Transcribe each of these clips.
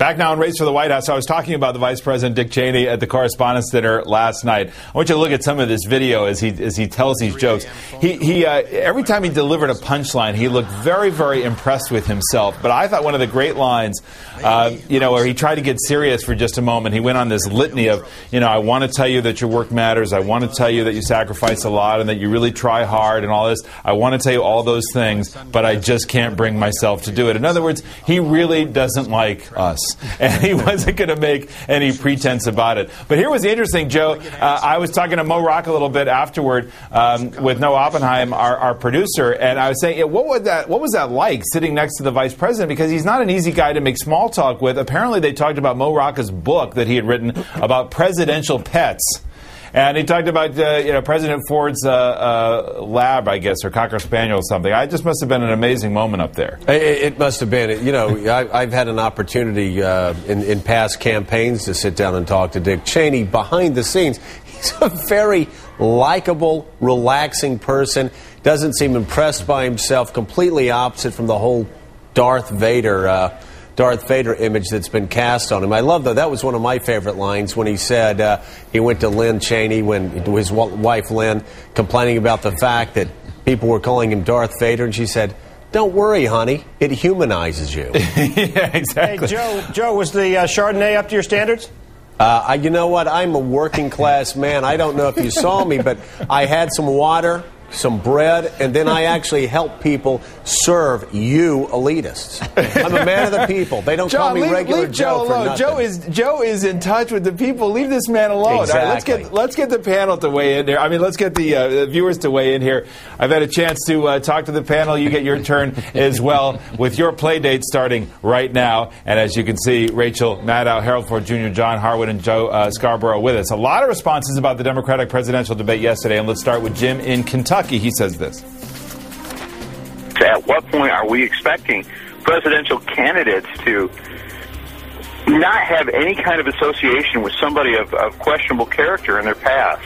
Back now in Race for the White House. I was talking about the Vice President Dick Cheney at the Correspondents' Dinner last night. I want you to look at some of this video as he tells these jokes. He every time he delivered a punchline, he looked very, very impressed with himself. But I thought one of the great lines, where he tried to get serious for just a moment, he went on this litany of, I want to tell you that your work matters. I want to tell you that you sacrifice a lot and that you really try hard and all this. I want to tell you all those things, but I just can't bring myself to do it. In other words, he really doesn't like us. And he wasn't going to make any pretense about it. But here was the interesting, Joe. I was talking to Mo Rock a little bit afterward with Noah Oppenheim, our producer, and I was saying, what was that like sitting next to the vice president? Because he's not an easy guy to make small talk with. Apparently, they talked about Mo Rocca's book that he had written about presidential pets. And he talked about, President Ford's lab, I guess, or Cocker Spaniel or something. It just must have been an amazing moment up there. It must have been. I've had an opportunity in past campaigns to sit down and talk to Dick Cheney behind the scenes. He's a very likable, relaxing person. Doesn't seem impressed by himself. Completely opposite from the whole Darth Vader image that's been cast on him. I love, though, that was one of my favorite lines when he said he went to Lynn Cheney, his wife Lynn, complaining about the fact that people were calling him Darth Vader, and she said, "Don't worry, honey, it humanizes you." Yeah, exactly. Hey, Joe, was the Chardonnay up to your standards? You know what? I'm a working class man. I don't know if you saw me, but I had some water, some bread, and then I actually help people serve you elitists. I'm a man of the people. They don't call me regular Joe for nothing. Joe is in touch with the people. Leave this man alone. Exactly. All right, let's get the panel to weigh in here. Let's get the viewers to weigh in here. I've had a chance to talk to the panel. You get your turn as well with your play date starting right now. And as you can see, Rachel Maddow, Harold Ford Jr., John Harwood, and Joe Scarborough with us. A lot of responses about the Democratic presidential debate yesterday. And let's start with Jim in Kentucky. He says this. At what point are we expecting presidential candidates to not have any kind of association with somebody of questionable character in their past?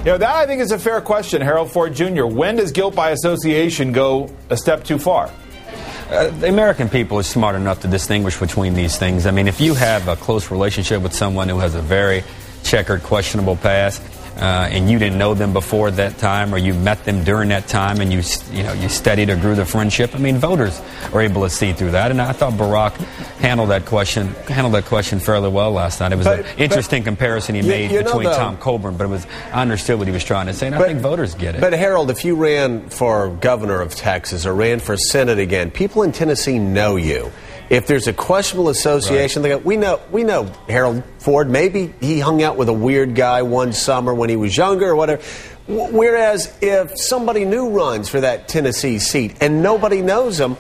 That I think is a fair question, Harold Ford Jr. When does guilt by association go a step too far? The American people are smart enough to distinguish between these things. If you have a close relationship with someone who has a very checkered, questionable past, and you didn't know them before that time, or you met them during that time, and you studied or grew the friendship. Voters are able to see through that, and I thought Barack handled that question fairly well last night. It was an interesting comparison he made between Tom Coburn, but I understood what he was trying to say, and I think voters get it. But Harold, if you ran for governor of Texas or ran for Senate again, people in Tennessee know you. If there's a questionable association, right, they go, we know Harold Ford. Maybe he hung out with a weird guy one summer when he was younger or whatever. Whereas if somebody new runs for that Tennessee seat and nobody knows them,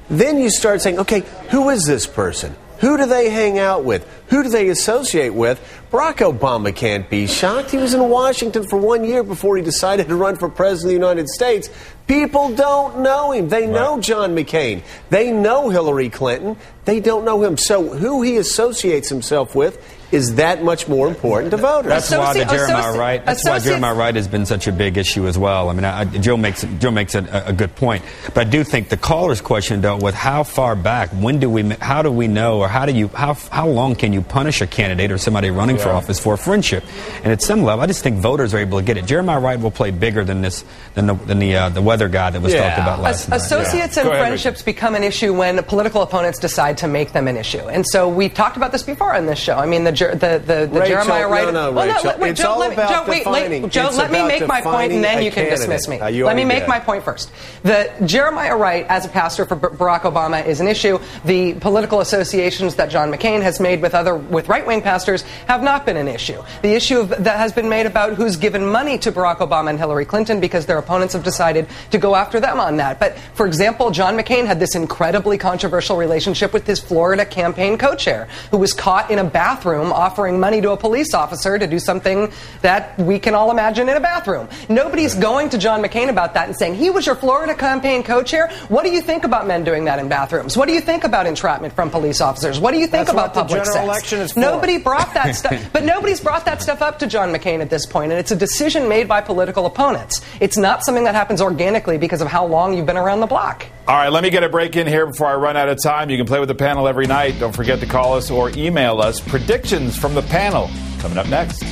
then you start saying, okay, who is this person? Who do they hang out with? Who do they associate with? Barack Obama can't be shocked. He was in Washington for 1 year before he decided to run for president of the United States. People don't know him. They know John McCain. They know Hillary Clinton. They don't know him. So who he associates himself with is that much more important to voters. That's why the Jeremiah Wright. That's why Jeremiah Wright has been such a big issue as well. Joe makes a good point, but I do think the caller's question dealt with how far back, how do we know, or how long can you punish a candidate or somebody running for office for a friendship? And at some level, I just think voters are able to get it. Jeremiah Wright will play bigger than the weather guy that was talked about last night. Associates and friendships become an issue when political opponents decide to make them an issue, and so we've talked about this before on this show. The Rachel, Jeremiah Wright. No, Rachel. It's all about defining. Joe, let me make my point, and then you can dismiss me. Let me make my point first. The Jeremiah Wright, as a pastor for Barack Obama, is an issue. The political associations that John McCain has made with right-wing pastors have not been an issue. The issue that has been made about who's given money to Barack Obama and Hillary Clinton because their opponents have decided to go after them on that. But, for example, John McCain had this incredibly controversial relationship with his Florida campaign co-chair, who was caught in a bathroom offering money to a police officer to do something that we can all imagine in a bathroom. Nobody's going to John McCain about that and saying, he was your Florida campaign co-chair? What do you think about men doing that in bathrooms? What do you think about entrapment from police officers? What do you think about public sex? election is for. Nobody brought that stuff, but nobody's brought that stuff up to John McCain at this point, and it's a decision made by political opponents. It's not something that happens organically because of how long you've been around the block. All right, let me get a break in here before I run out of time. You can play with the panel every night. Don't forget to call us or email us. Predictions from the panel coming up next.